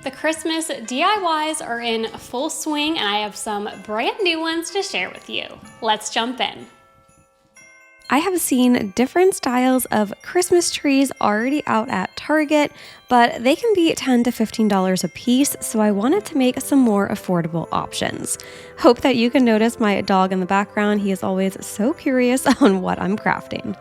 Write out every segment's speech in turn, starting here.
The Christmas DIYs are in full swing and I have some brand new ones to share with you. Let's jump in. I have seen different styles of Christmas trees already out at Target, but they can be $10 to $15 a piece, so I wanted to make some more affordable options. Hope that you can notice my dog in the background. He is always so curious on what I'm crafting.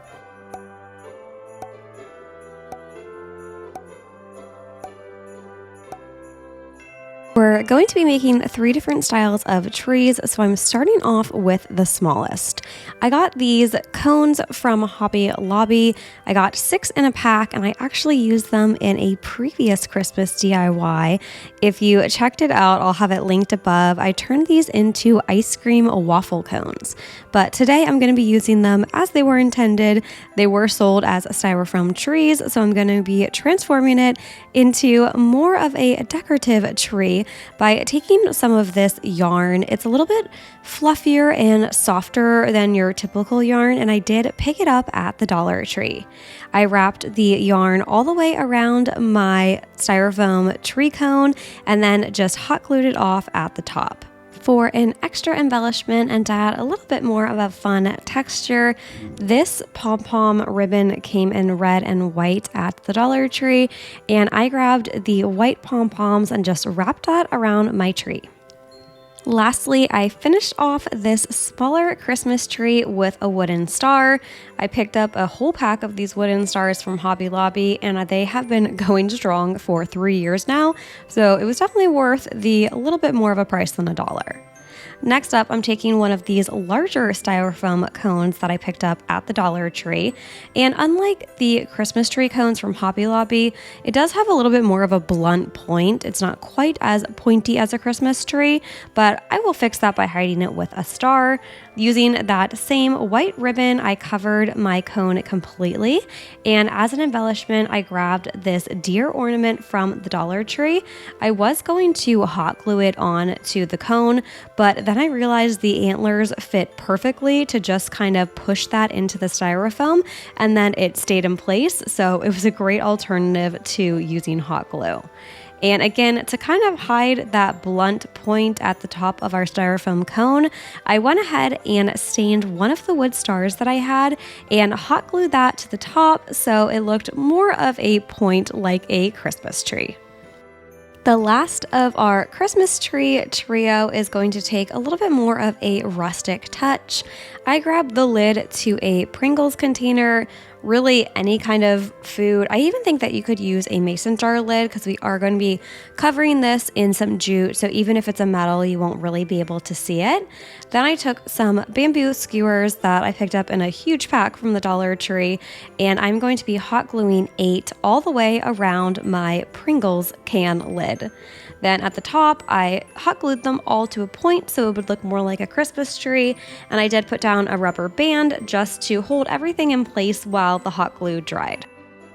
We're going to be making 3 different styles of trees, so I'm starting off with the smallest. I got these cones from Hobby Lobby. I got 6 in a pack, and I actually used them in a previous Christmas DIY. If you checked it out, I'll have it linked above. I turned these into ice cream waffle cones, but today I'm going to be using them as they were intended. They were sold as styrofoam trees, so I'm going to be transforming it into more of a decorative tree by taking some of this yarn. It's a little bit fluffier and softer than your typical yarn, and I did pick it up at the Dollar Tree. I wrapped the yarn all the way around my styrofoam tree cone and then just hot glued it off at the top. For an extra embellishment and to add a little bit more of a fun texture, this Pom Pom ribbon came in red and white at the Dollar Tree, and I grabbed the white pom poms and just wrapped that around my tree. Lastly, I finished off this smaller Christmas tree with a wooden star. I picked up a whole pack of these wooden stars from Hobby Lobby, and they have been going strong for 3 years now, so it was definitely worth the little bit more of a price than $1. Next up, I'm taking one of these larger styrofoam cones that I picked up at the Dollar Tree. And unlike the Christmas tree cones from Hobby Lobby, it does have a little bit more of a blunt point. It's not quite as pointy as a Christmas tree, but I will fix that by hiding it with a star. Using that same white ribbon, I covered my cone completely. And as an embellishment, I grabbed this deer ornament from the Dollar Tree. I was going to hot glue it on to the cone, but then I realized the antlers fit perfectly to just kind of push that into the styrofoam, and then it stayed in place. So it was a great alternative to using hot glue. And again, to kind of hide that blunt point at the top of our styrofoam cone, I went ahead and stained one of the wood stars that I had and hot glued that to the top so it looked more of a point like a Christmas tree. The last of our Christmas tree trio is going to take a little bit more of a rustic touch. I grabbed the lid to a Pringles container, really any kind of food. I even think that you could use a mason jar lid because we are going to be covering this in some jute, so even if it's a metal, you won't really be able to see it. Then I took some bamboo skewers that I picked up in a huge pack from the Dollar Tree, and I'm going to be hot gluing 8 all the way around my Pringles can lid. Then at the top, I hot glued them all to a point so it would look more like a Christmas tree, and I did put down a rubber band just to hold everything in place while the hot glue dried.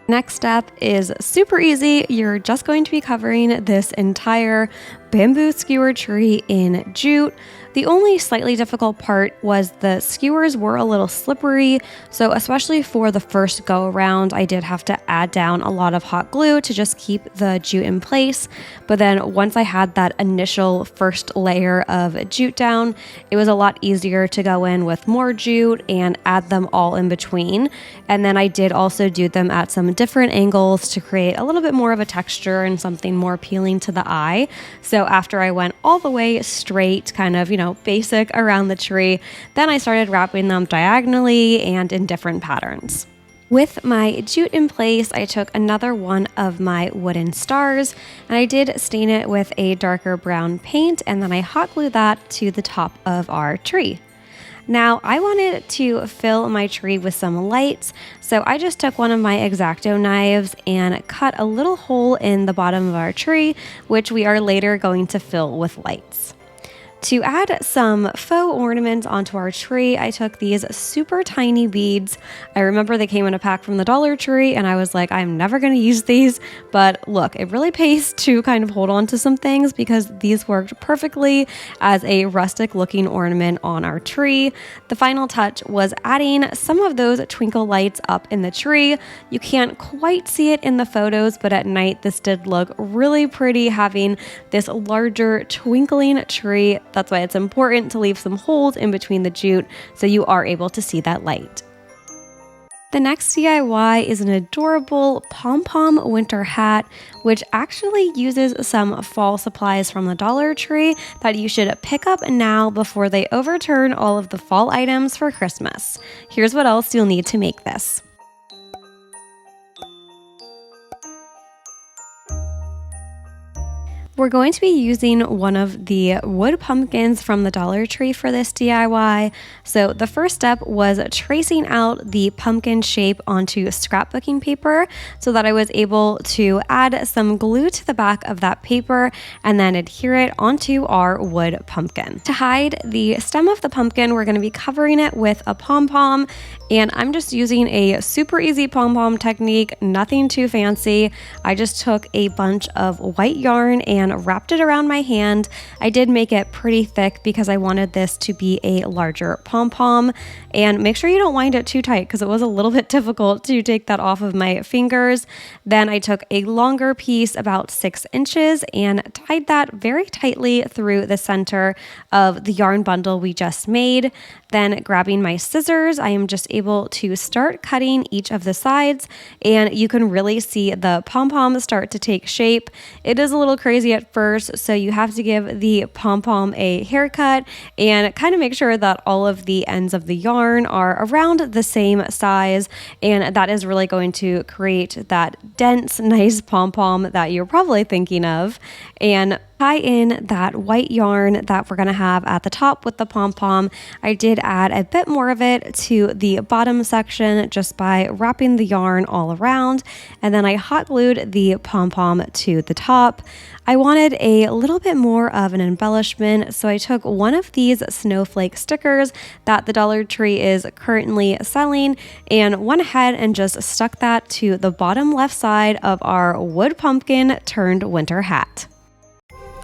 Next step is super easy. You're just going to be covering this entire bamboo skewer tree in jute. The only slightly difficult part was the skewers were a little slippery, so especially for the first go around, I did have to add down a lot of hot glue to just keep the jute in place. But then once I had that initial first layer of jute down, it was a lot easier to go in with more jute and add them all in between. And then I did also do them at some different angles to create a little bit more of a texture and something more appealing to the eye. So after I went all the way straight, kind of, basic around the tree, then I started wrapping them diagonally and in different patterns. With my jute in place, I took another one of my wooden stars and I did stain it with a darker brown paint, and then I hot glued that to the top of our tree. Now, I wanted to fill my tree with some lights, so I just took one of my X-Acto knives and cut a little hole in the bottom of our tree, which we are later going to fill with lights. To add some faux ornaments onto our tree, I took these super tiny beads. I remember they came in a pack from the Dollar Tree and I was like, I'm never going to use these. But look, it really pays to kind of hold on to some things because these worked perfectly as a rustic looking ornament on our tree. The final touch was adding some of those twinkle lights up in the tree. You can't quite see it in the photos, but at night this did look really pretty having this larger twinkling tree. That's why it's important to leave some holes in between the jute so you are able to see that light. The next DIY is an adorable Pom Pom winter hat, which actually uses some fall supplies from the Dollar Tree that you should pick up now before they overturn all of the fall items for Christmas. Here's what else you'll need to make this. We're going to be using one of the wood pumpkins from the Dollar Tree for this DIY. So the first step was tracing out the pumpkin shape onto scrapbooking paper so that I was able to add some glue to the back of that paper and then adhere it onto our wood pumpkin. To hide the stem of the pumpkin, we're going to be covering it with a pom-pom, and I'm just using a super easy pom-pom technique, nothing too fancy. I just took a bunch of white yarn and wrapped it around my hand. I did make it pretty thick because I wanted this to be a larger pom-pom, and make sure you don't wind it too tight because it was a little bit difficult to take that off of my fingers. Then I took a longer piece about 6 inches and tied that very tightly through the center of the yarn bundle we just made. Then grabbing my scissors, I am just able to start cutting each of the sides, and you can really see the pom-pom start to take shape. It is a little crazy at first, so you have to give the pom-pom a haircut and kind of make sure that all of the ends of the yarn are around the same size, and that is really going to create that dense, nice pom-pom that you're probably thinking of. And tie in that white yarn that we're going to have at the top with the pom-pom. I did add a bit more of it to the bottom section just by wrapping the yarn all around, and then I hot glued the pom-pom to the top. I wanted a little bit more of an embellishment, so I took one of these snowflake stickers that the Dollar Tree is currently selling and went ahead and just stuck that to the bottom left side of our wood pumpkin turned winter hat.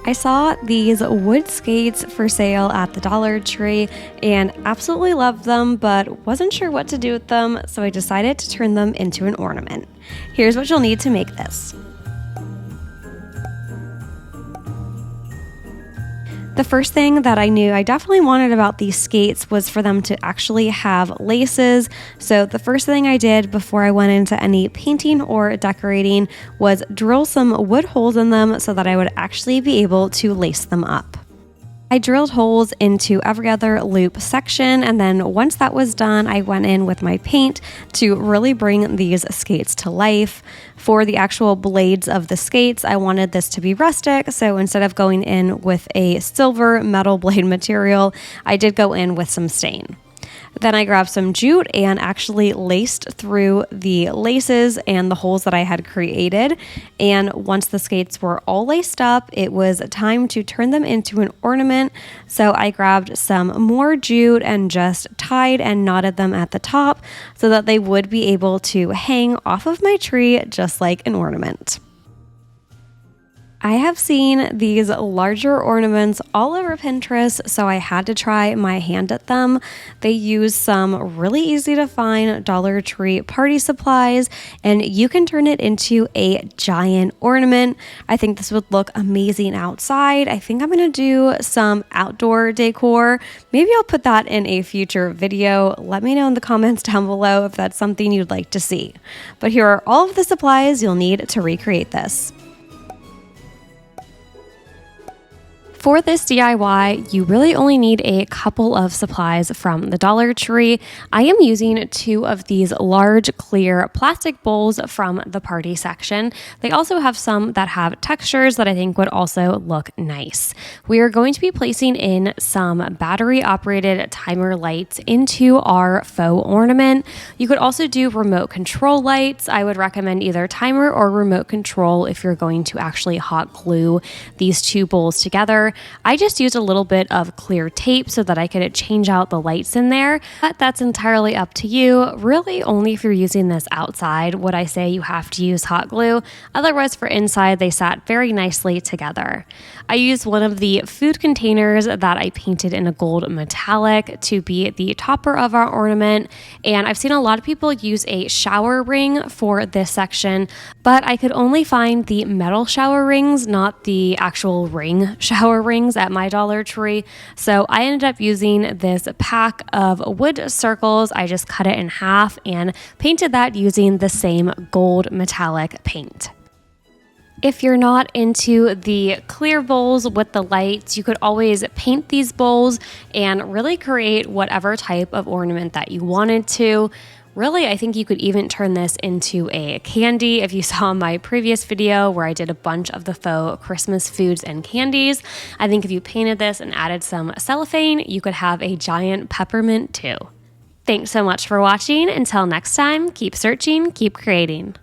I saw these wood skates for sale at the Dollar Tree and absolutely loved them, but wasn't sure what to do with them, so I decided to turn them into an ornament. Here's what you'll need to make this. The first thing that I knew I definitely wanted about these skates was for them to actually have laces. So the first thing I did before I went into any painting or decorating was drill some wood holes in them so that I would actually be able to lace them up. I drilled holes into every other loop section, and then once that was done, I went in with my paint to really bring these skates to life. For the actual blades of the skates, I wanted this to be rustic, so instead of going in with a silver metal blade material, I did go in with some stain. Then I grabbed some jute and actually laced through the laces and the holes that I had created. And once the skates were all laced up, it was time to turn them into an ornament. So I grabbed some more jute and just tied and knotted them at the top so that they would be able to hang off of my tree just like an ornament. I have seen these larger ornaments all over Pinterest, so I had to try my hand at them. They use some really easy to find Dollar Tree party supplies, and you can turn it into a giant ornament. I think this would look amazing outside. I think I'm going to do some outdoor decor. Maybe I'll put that in a future video. Let me know in the comments down below if that's something you'd like to see. But here are all of the supplies you'll need to recreate this. For this DIY, you really only need a couple of supplies from the Dollar Tree. I am using 2 of these large clear plastic bowls from the party section. They also have some that have textures that I think would also look nice. We are going to be placing in some battery operated timer lights into our faux ornament. You could also do remote control lights. I would recommend either timer or remote control if you're going to actually hot glue these 2 bowls together. decor. I just used a little bit of clear tape so that I could change out the lights in there, but that's entirely up to you. Really, only if you're using this outside would I say you have to use hot glue. Otherwise, for inside, they sat very nicely together. I used one of the food containers that I painted in a gold metallic to be the topper of our ornament, and I've seen a lot of people use a shower ring for this section, but I could only find the metal shower rings, not the actual ring shower rings at my Dollar Tree. So I ended up using this pack of wood circles. I just cut it in half and painted that using the same gold metallic paint. If you're not into the clear bowls with the lights, you could always paint these bowls and really create whatever type of ornament that you wanted to. Really, I think you could even turn this into a candy. If you saw my previous video where I did a bunch of the faux Christmas foods and candies, I think if you painted this and added some cellophane, you could have a giant peppermint too. Thanks so much for watching. Until next time, keep searching, keep creating.